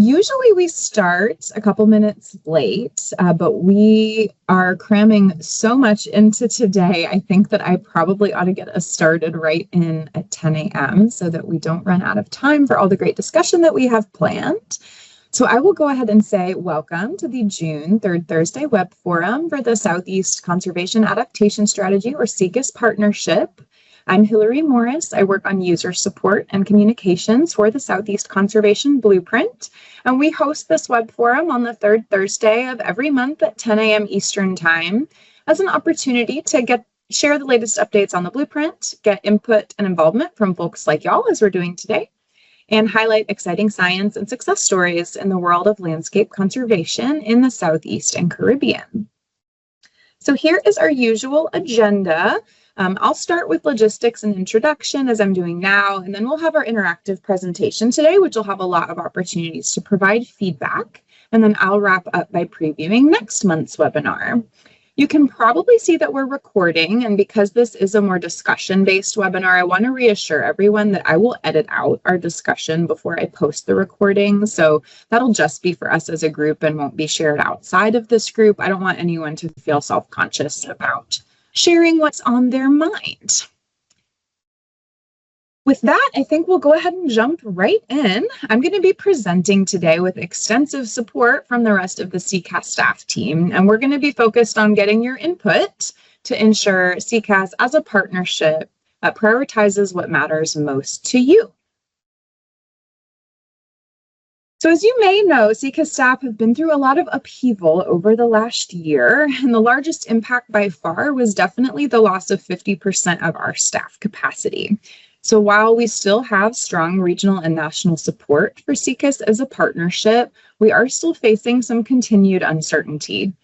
Usually we start a couple minutes late, but we are cramming so much into today. I think that I probably ought to get us started right in at 10 a.m. so that we don't run out of time for all the great discussion that we have planned. So I will go ahead and say welcome to the June 3rd Thursday Web Forum for the Southeast Conservation Adaptation Strategy, or SECAS partnership. I'm Hilary Morris. I work on user support and communications for the Southeast Conservation Blueprint, and we host this web forum on the third Thursday of every month at 10 a.m. Eastern Time as an opportunity to share the latest updates on the blueprint, get input and involvement from folks like y'all as we're doing today, and highlight exciting science and success stories in the world of landscape conservation in the Southeast and Caribbean. So here is our usual agenda. I'll start with logistics and introduction as I'm doing now, and then we'll have our interactive presentation today, which will have a lot of opportunities to provide feedback. And then I'll wrap up by previewing next month's webinar. You can probably see that we're recording, and because this is a more discussion-based webinar, I want to reassure everyone that I will edit out our discussion before I post the recording. So that'll just be for us as a group and won't be shared outside of this group. I don't want anyone to feel self-conscious about sharing what's on their mind. With that, I think we'll go ahead and jump right in. I'm going to be presenting today with extensive support from the rest of the SECAS staff team, and we're going to be focused on getting your input to ensure SECAS as a partnership prioritizes what matters most to you. So as you may know, SECAS staff have been through a lot of upheaval over the last year, and the largest impact by far was definitely the loss of 50% of our staff capacity. So while we still have strong regional and national support for SECAS as a partnership, we are still facing some continued uncertainty.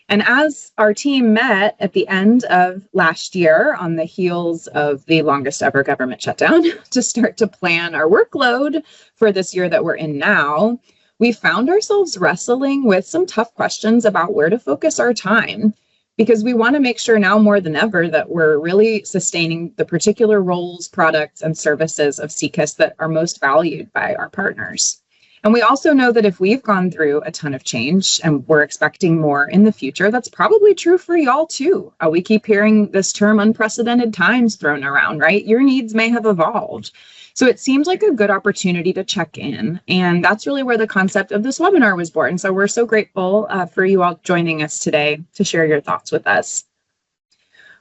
And as our team met at the end of last year on the heels of the longest ever government shutdown to start to plan our workload for this year that we're in now, we found ourselves wrestling with some tough questions about where to focus our time, because we want to make sure now more than ever that we're really sustaining the particular roles, products, and services of SECAS that are most valued by our partners. And we also know that if we've gone through a ton of change and we're expecting more in the future, that's probably true for y'all too. We keep hearing this term unprecedented times thrown around, right? Your needs may have evolved. So it seems like a good opportunity to check in. And that's really where the concept of this webinar was born. So we're so grateful for you all joining us today to share your thoughts with us.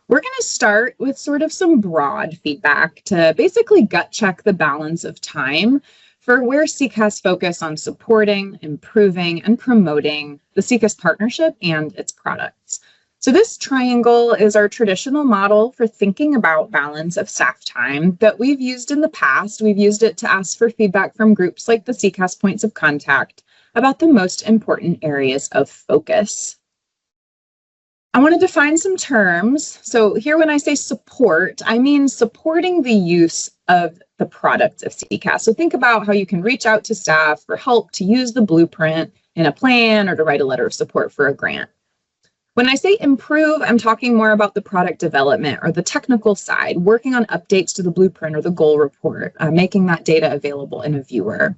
We're going to start with sort of some broad feedback to basically gut check the balance of time for where SECAS focus on supporting, improving, and promoting the SECAS partnership and its products. So this triangle is our traditional model for thinking about balance of staff time that we've used in the past. We've used it to ask for feedback from groups like the SECAS Points of Contact about the most important areas of focus. I want to define some terms. So here when I say support, I mean supporting the use of the products of SECAS. So think about how you can reach out to staff for help to use the blueprint in a plan or to write a letter of support for a grant. When I say improve, I'm talking more about the product development or the technical side, working on updates to the blueprint or the goal report, making that data available in a viewer.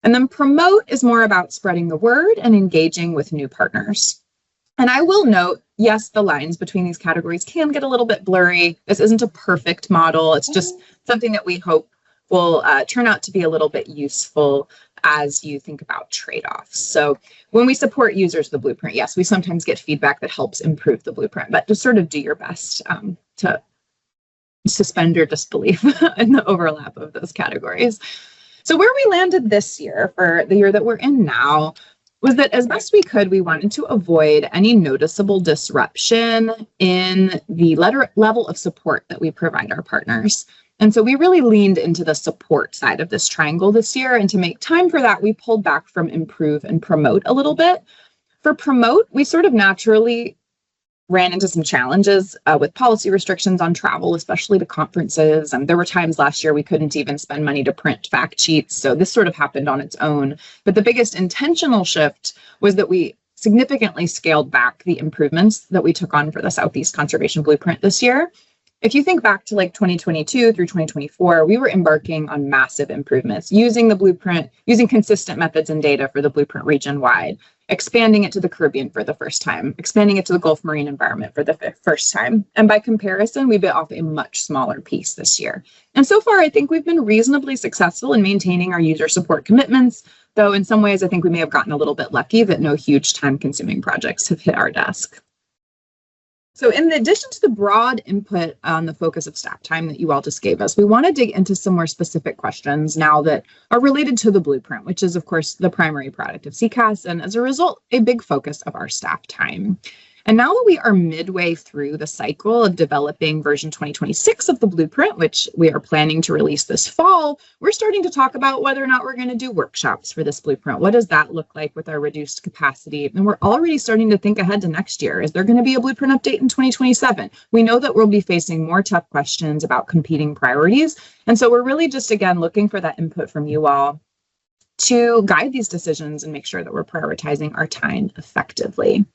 And then promote is more about spreading the word and engaging with new partners. And I will note, yes, the lines between these categories can get a little bit blurry. This isn't a perfect model. It's just something that we hope will turn out to be a little bit useful as you think about trade-offs. So when we support users of the blueprint, yes, we sometimes get feedback that helps improve the blueprint, but just sort of do your best to suspend your disbelief in the overlap of those categories. So where we landed this year for the year that we're in now was that as best we could, we wanted to avoid any noticeable disruption in the level of support that we provide our partners. And so we really leaned into the support side of this triangle this year. And to make time for that, we pulled back from improve and promote a little bit. For promote, we sort of naturally ran into some challenges with policy restrictions on travel, especially to conferences. And there were times last year we couldn't even spend money to print fact sheets. So this sort of happened on its own. But the biggest intentional shift was that we significantly scaled back the improvements that we took on for the Southeast Conservation Blueprint this year. If you think back to like 2022 through 2024, we were embarking on massive improvements, using the blueprint, using consistent methods and data for the blueprint region wide, expanding it to the Caribbean for the first time, expanding it to the Gulf marine environment for the first time. And by comparison, we bit off a much smaller piece this year. And so far, I think we've been reasonably successful in maintaining our user support commitments, though in some ways, I think we may have gotten a little bit lucky that no huge time-consuming projects have hit our desk. So in addition to the broad input on the focus of staff time that you all just gave us, we want to dig into some more specific questions now that are related to the blueprint, which is, of course, the primary product of SECAS, and as a result, a big focus of our staff time. And now that we are midway through the cycle of developing version 2026 of the blueprint, which we are planning to release this fall, we're starting to talk about whether or not we're going to do workshops for this blueprint. What does that look like with our reduced capacity? And we're already starting to think ahead to next year. Is there going to be a blueprint update in 2027? We know that we'll be facing more tough questions about competing priorities. And so we're really just, again, looking for that input from you all to guide these decisions and make sure that we're prioritizing our time effectively.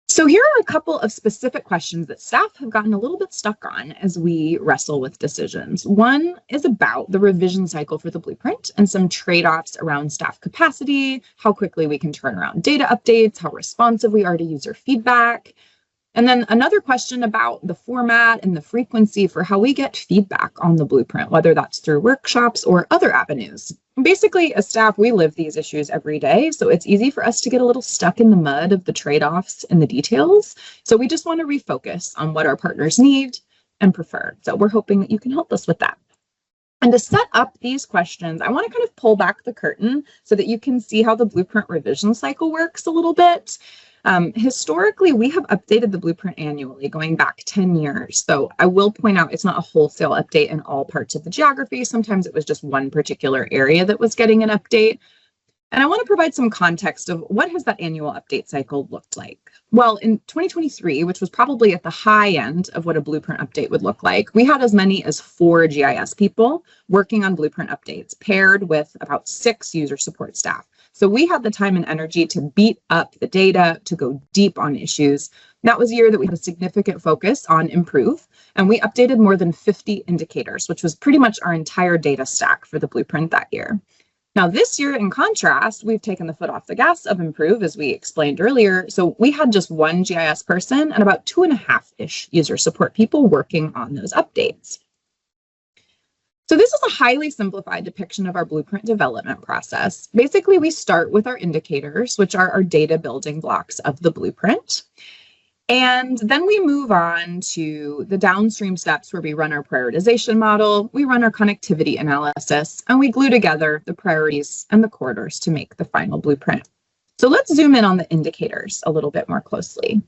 So here are a couple of specific questions that staff have gotten a little bit stuck on as we wrestle with decisions. One is about the revision cycle for the blueprint and some trade-offs around staff capacity, how quickly we can turn around data updates, how responsive we are to user feedback. And then another question about the format and the frequency for how we get feedback on the blueprint, whether that's through workshops or other avenues. Basically, as staff, we live these issues every day, so it's easy for us to get a little stuck in the mud of the trade-offs and the details. So we just want to refocus on what our partners need and prefer. So we're hoping that you can help us with that. And to set up these questions, I want to kind of pull back the curtain so that you can see how the blueprint revision cycle works a little bit. Historically, we have updated the blueprint annually, going back 10 years. So I will point out it's not a wholesale update in all parts of the geography. Sometimes it was just one particular area that was getting an update. And I want to provide some context of what has that annual update cycle looked like. Well, in 2023, which was probably at the high end of what a blueprint update would look like, we had as many as 4 GIS people working on blueprint updates, paired with about 6 user support staff. So we had the time and energy to beat up the data, to go deep on issues. That was a year that we had a significant focus on improve, and we updated more than 50 indicators, which was pretty much our entire data stack for the blueprint that year. Now this year, in contrast, we've taken the foot off the gas of improve, as we explained earlier. So we had just 1 GIS person and about 2.5-ish user support people working on those updates. So this is a highly simplified depiction of our blueprint development process. Basically, we start with our indicators, which are our data building blocks of the blueprint. And then we move on to the downstream steps where we run our prioritization model, we run our connectivity analysis, and we glue together the priorities and the corridors to make the final blueprint. So let's zoom in on the indicators a little bit more closely.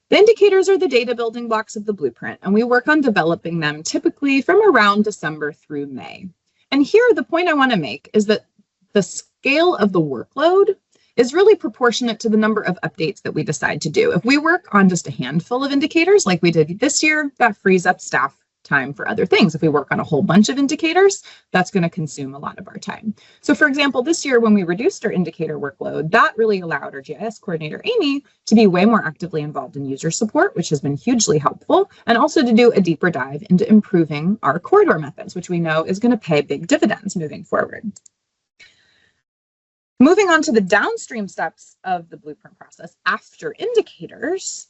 The indicators are the data building blocks of the blueprint, and we work on developing them typically from around December through May. And here, the point I want to make is that the scale of the workload is really proportionate to the number of updates that we decide to do. If we work on just a handful of indicators like we did this year, that frees up staff time for other things. If we work on a whole bunch of indicators, that's going to consume a lot of our time. So for example, this year when we reduced our indicator workload, that really allowed our GIS coordinator, Amy, to be way more actively involved in user support, which has been hugely helpful, and also to do a deeper dive into improving our corridor methods, which we know is going to pay big dividends moving forward. Moving on to the downstream steps of the blueprint process after indicators,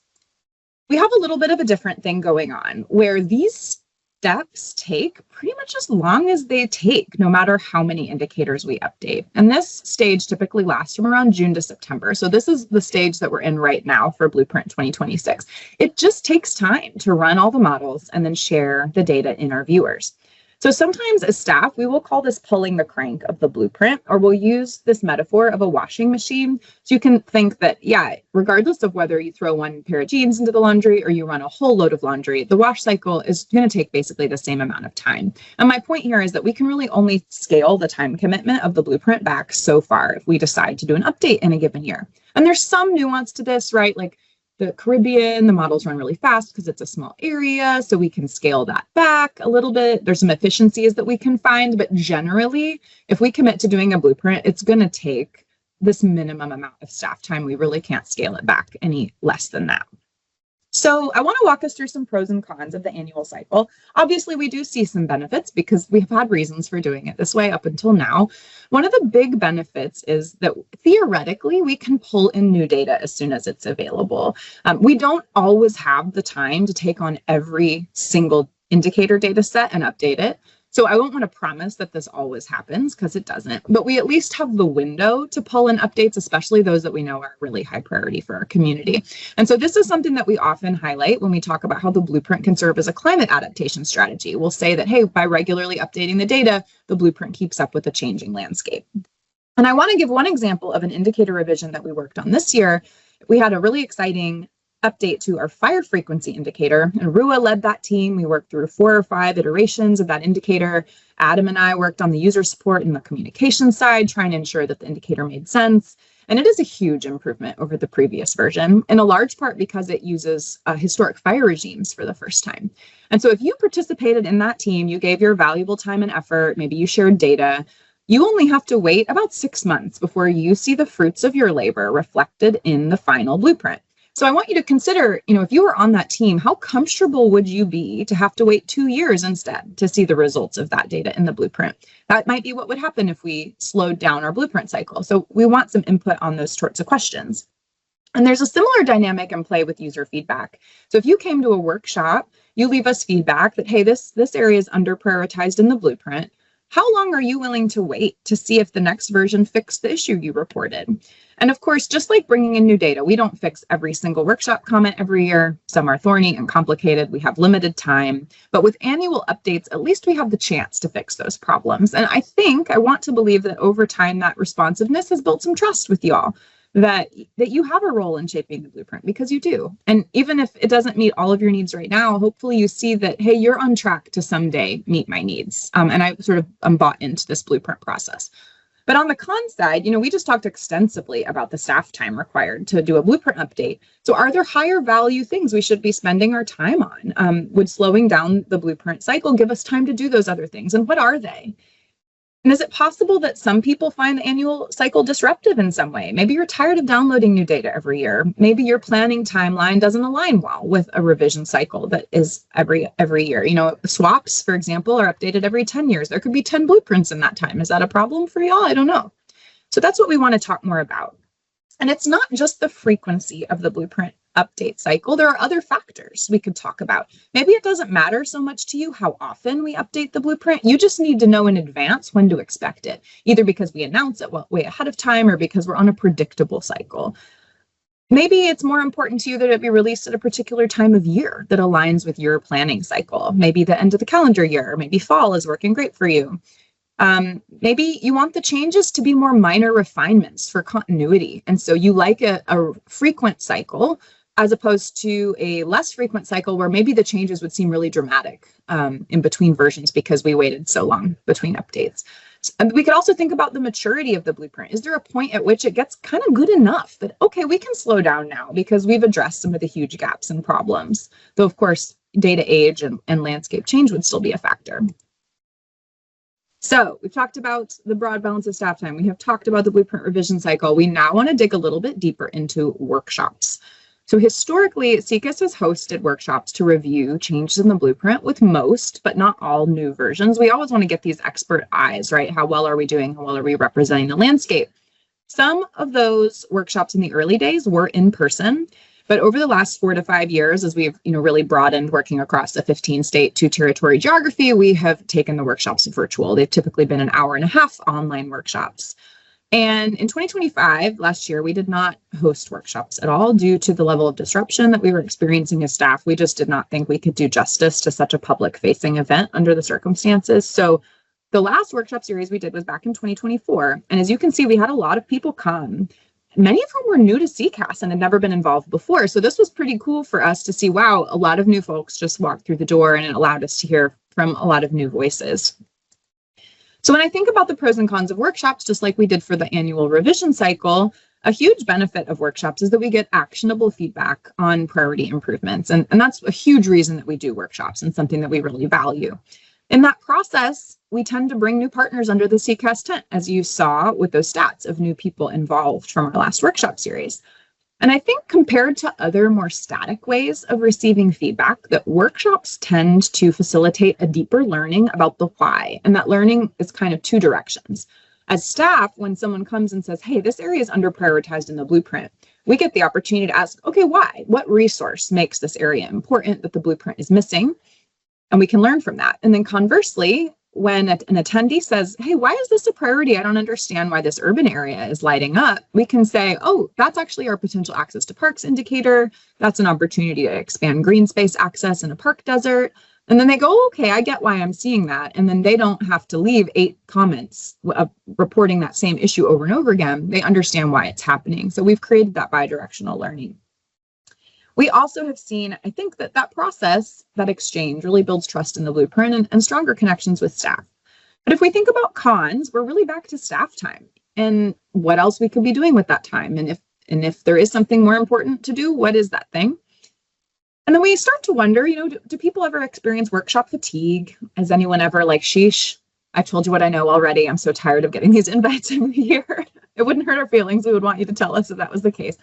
we have a little bit of a different thing going on where these steps take pretty much as long as they take, no matter how many indicators we update. And this stage typically lasts from around June to September. So this is the stage that we're in right now for Blueprint 2026. It just takes time to run all the models and then share the data in our viewers. So sometimes as staff, we will call this pulling the crank of the blueprint, or we'll use this metaphor of a washing machine. So you can think that, yeah, regardless of whether you throw one pair of jeans into the laundry or you run a whole load of laundry, the wash cycle is going to take basically the same amount of time. And my point here is that we can really only scale the time commitment of the blueprint back so far if we decide to do an update in a given year. And there's some nuance to this, right? Like the Caribbean, the models run really fast because it's a small area, so we can scale that back a little bit. There's some efficiencies that we can find, but generally, if we commit to doing a blueprint, it's going to take this minimum amount of staff time. We really can't scale it back any less than that. So I want to walk us through some pros and cons of the annual cycle. Obviously, we do see some benefits because we have had reasons for doing it this way up until now. One of the big benefits is that theoretically, we can pull in new data as soon as it's available. We don't always have the time to take on every single indicator data set and update it. So I won't want to promise that this always happens because it doesn't, but we at least have the window to pull in updates, especially those that we know are really high priority for our community. And so this is something that we often highlight when we talk about how the blueprint can serve as a climate adaptation strategy. We'll say that, hey, by regularly updating the data, the blueprint keeps up with the changing landscape. And I want to give one example of an indicator revision that we worked on this year. We had a really exciting update to our fire frequency indicator, and Rua led that team. We worked through 4 or 5 iterations of that indicator. Adam and I worked on the user support and the communication side, trying to ensure that the indicator made sense. And it is a huge improvement over the previous version, in a large part because it uses historic fire regimes for the first time. And so if you participated in that team, you gave your valuable time and effort, maybe you shared data, you only have to wait about 6 months before you see the fruits of your labor reflected in the final blueprint. So I want you to consider, if you were on that team, how comfortable would you be to have to wait 2 years instead to see the results of that data in the blueprint? That might be what would happen if we slowed down our blueprint cycle. So we want some input on those sorts of questions. And there's a similar dynamic in play with user feedback. So if you came to a workshop, you leave us feedback that, hey, this area is under prioritized in the blueprint. How long are you willing to wait to see if the next version fixed the issue you reported? And of course, just like bringing in new data, we don't fix every single workshop comment every year. Some are thorny and complicated. We have limited time. But with annual updates, at least we have the chance to fix those problems. And I want to believe that over time, that responsiveness has built some trust with y'all, that you have a role in shaping the blueprint, because you do. And even if it doesn't meet all of your needs right now, hopefully you see that, hey, you're on track to someday meet my needs. And I sort of am bought into this blueprint process. But on the con side, we just talked extensively about the staff time required to do a blueprint update. So are there higher value things we should be spending our time on? Would slowing down the blueprint cycle give us time to do those other things? And what are they? And is it possible that some people find the annual cycle disruptive in some way? Maybe you're tired of downloading new data every year. Maybe your planning timeline doesn't align well with a revision cycle that is every year. Swaps, for example, are updated every 10 years. There could be 10 blueprints in that time. Is that a problem for y'all? I don't know. So that's what we want to talk more about. And it's not just the frequency of the blueprint update cycle. There are other factors we could talk about. Maybe it doesn't matter so much to you how often we update the blueprint. You just need to know in advance when to expect it, either because we announce it way ahead of time or because we're on a predictable cycle. Maybe it's more important to you that it be released at a particular time of year that aligns with your planning cycle. Maybe the end of the calendar year, or maybe fall is working great for you. Maybe you want the changes to be more minor refinements for continuity. And so you like a frequent cycle as opposed to a less frequent cycle where maybe the changes would seem really dramatic in between versions because we waited so long between updates. And we could also think about the maturity of the blueprint. Is there a point at which it gets kind of good enough that, okay, we can slow down now because we've addressed some of the huge gaps and problems? Though, of course, data age and landscape change would still be a factor. So we've talked about the broad balance of staff time. We have talked about the blueprint revision cycle. We now want to dig a little bit deeper into workshops. So historically, SECAS has hosted workshops to review changes in the blueprint with most, but not all, new versions. We always want to get these expert eyes, right? How well are we doing? How well are we representing the landscape? Some of those workshops in the early days were in person, but over the last 4 to 5 years, as we've really broadened working across the 15-state 2-territory geography, we have taken the workshops virtual. They've typically been an hour-and-a-half online workshops. And in 2025, last year, we did not host workshops at all due to the level of disruption that we were experiencing as staff. We just did not think we could do justice to such a public-facing event under the circumstances. So the last workshop series we did was back in 2024. And as you can see, we had a lot of people come. Many of whom were new to SECAS and had never been involved before. So this was pretty cool for us to see, wow, a lot of new folks just walked through the door, and it allowed us to hear from a lot of new voices. So when I think about the pros and cons of workshops, just like we did for the annual revision cycle, a huge benefit of workshops is that we get actionable feedback on priority improvements. And that's a huge reason that we do workshops and something that we really value. In that process, we tend to bring new partners under the SECAS tent, as you saw with those stats of new people involved from our last workshop series. And I think compared to other more static ways of receiving feedback, that workshops tend to facilitate a deeper learning about the why. And that learning is kind of two directions. As staff, when someone comes and says, hey, this area is underprioritized in the blueprint, we get the opportunity to ask, okay, why? What resource makes this area important that the blueprint is missing? And we can learn from that. And then conversely, when an attendee says, hey, why is this a priority? I don't understand why this urban area is lighting up. We can say, oh, that's actually our potential access to parks indicator. That's an opportunity to expand green space access in a park desert. And then they go, okay, I get why I'm seeing that. And then they don't have to leave 8 comments reporting that same issue over and over again. They understand why it's happening. So we've created that bidirectional learning. We also have seen, I think, that process, that exchange really builds trust in the blueprint and stronger connections with staff. But if we think about cons, we're really back to staff time and what else we could be doing with that time. And if there is something more important to do, what is that thing? And then we start to wonder, do people ever experience workshop fatigue? Has anyone ever like, sheesh, I told you what I know already. I'm so tired of getting these invites every year. It wouldn't hurt our feelings. We would want you to tell us if that was the case.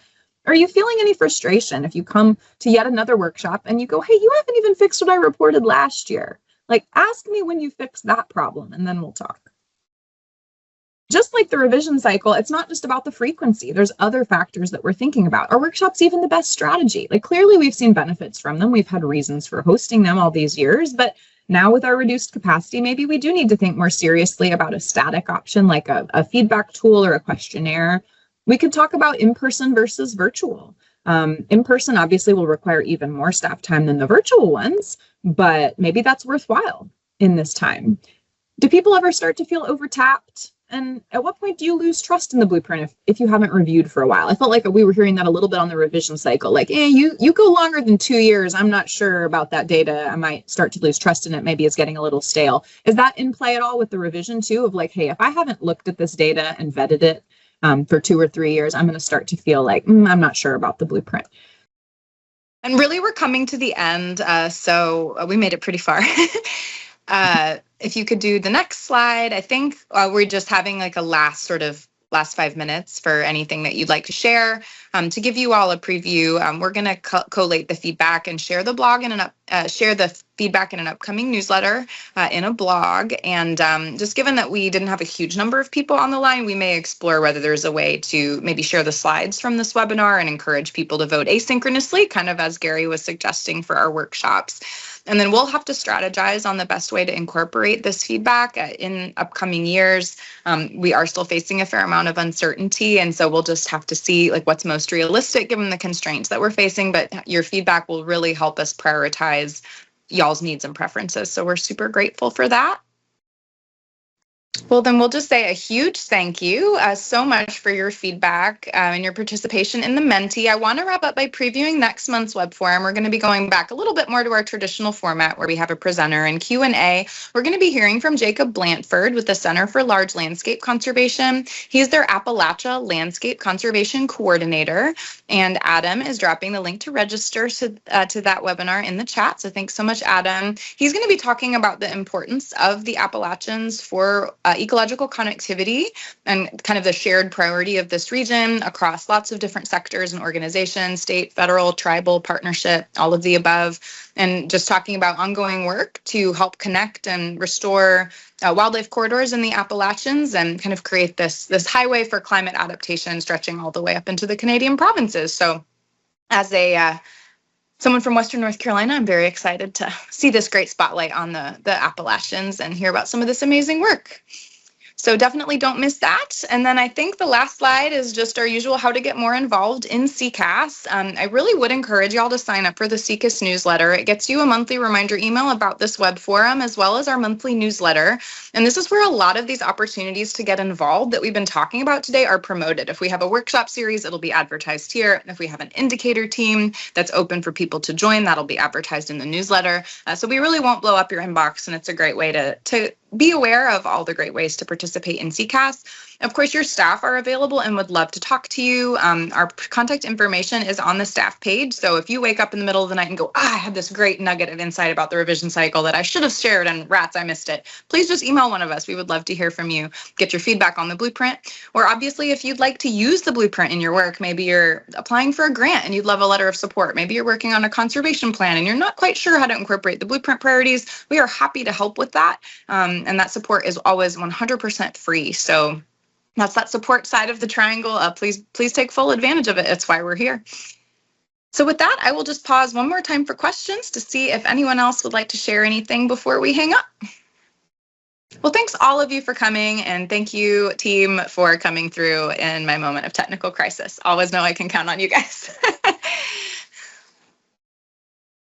Are you feeling any frustration if you come to yet another workshop and you go, hey, you haven't even fixed what I reported last year? Like, ask me when you fix that problem and then we'll talk. Just like the revision cycle, it's not just about the frequency. There's other factors that we're thinking about. Are workshops even the best strategy? Like, clearly we've seen benefits from them. We've had reasons for hosting them all these years, but now with our reduced capacity, maybe we do need to think more seriously about a static option like a feedback tool or a questionnaire. We could talk about in-person versus virtual. In-person obviously will require even more staff time than the virtual ones, but maybe that's worthwhile in this time. Do people ever start to feel overtapped? And at what point do you lose trust in the blueprint if you haven't reviewed for a while? I felt like we were hearing that a little bit on the revision cycle. Like, you go longer than 2 years. I'm not sure about that data. I might start to lose trust in it. Maybe it's getting a little stale. Is that in play at all with the revision too? Of like, hey, if I haven't looked at this data and vetted it for 2 or 3 years, I'm going to start to feel like, I'm not sure about the blueprint. And really, we're coming to the end. So we made it pretty far. If you could do the next slide, I think we're just having like a last 5 minutes for anything that you'd like to share. To give you all a preview, we're going to collate the feedback and share the blog share the feedback in an upcoming newsletter in a blog. And just given that we didn't have a huge number of people on the line, we may explore whether there's a way to maybe share the slides from this webinar and encourage people to vote asynchronously, kind of as Gary was suggesting for our workshops. And then we'll have to strategize on the best way to incorporate this feedback in upcoming years. We are still facing a fair amount of uncertainty, and so we'll just have to see like what's most realistic given the constraints that we're facing. But your feedback will really help us prioritize y'all's needs and preferences. So we're super grateful for that. Well, then we'll just say a huge thank you so much for your feedback and your participation in the Menti. I want to wrap up by previewing next month's web forum. We're going to be going back a little bit more to our traditional format where we have a presenter and Q&A. We're going to be hearing from Jacob Blantford with the Center for Large Landscape Conservation. He's their Appalachia Landscape Conservation Coordinator, and Adam is dropping the link to register to that webinar in the chat. So thanks so much, Adam. He's going to be talking about the importance of the Appalachians for ecological connectivity and kind of the shared priority of this region across lots of different sectors and organizations, state, federal, tribal, partnership, all of the above, and just talking about ongoing work to help connect and restore wildlife corridors in the Appalachians and kind of create this highway for climate adaptation stretching all the way up into the Canadian provinces. So as someone from Western North Carolina, I'm very excited to see this great spotlight on the Appalachians and hear about some of this amazing work. So definitely don't miss that. And then I think the last slide is just our usual how to get more involved in SECAS. I really would encourage y'all to sign up for the SECAS newsletter. It gets you a monthly reminder email about this web forum as well as our monthly newsletter. And this is where a lot of these opportunities to get involved that we've been talking about today are promoted. If we have a workshop series, it'll be advertised here. If we have an indicator team that's open for people to join, that'll be advertised in the newsletter. So we really won't blow up your inbox, and it's a great way to be aware of all the great ways to participate in SECAS. Of course, your staff are available and would love to talk to you. Our contact information is on the staff page. So if you wake up in the middle of the night and go, I had this great nugget of insight about the revision cycle that I should have shared, and rats, I missed it, please just email one of us. We would love to hear from you, get your feedback on the blueprint. Or obviously, if you'd like to use the blueprint in your work, maybe you're applying for a grant and you'd love a letter of support. Maybe you're working on a conservation plan and you're not quite sure how to incorporate the blueprint priorities. We are happy to help with that. And that support is always 100% free. So that's that support side of the triangle. Please take full advantage of it. That's why we're here. So with that, I will just pause one more time for questions to see if anyone else would like to share anything before we hang up. Well, thanks all of you for coming, and thank you, team, for coming through in my moment of technical crisis. Always know I can count on you guys.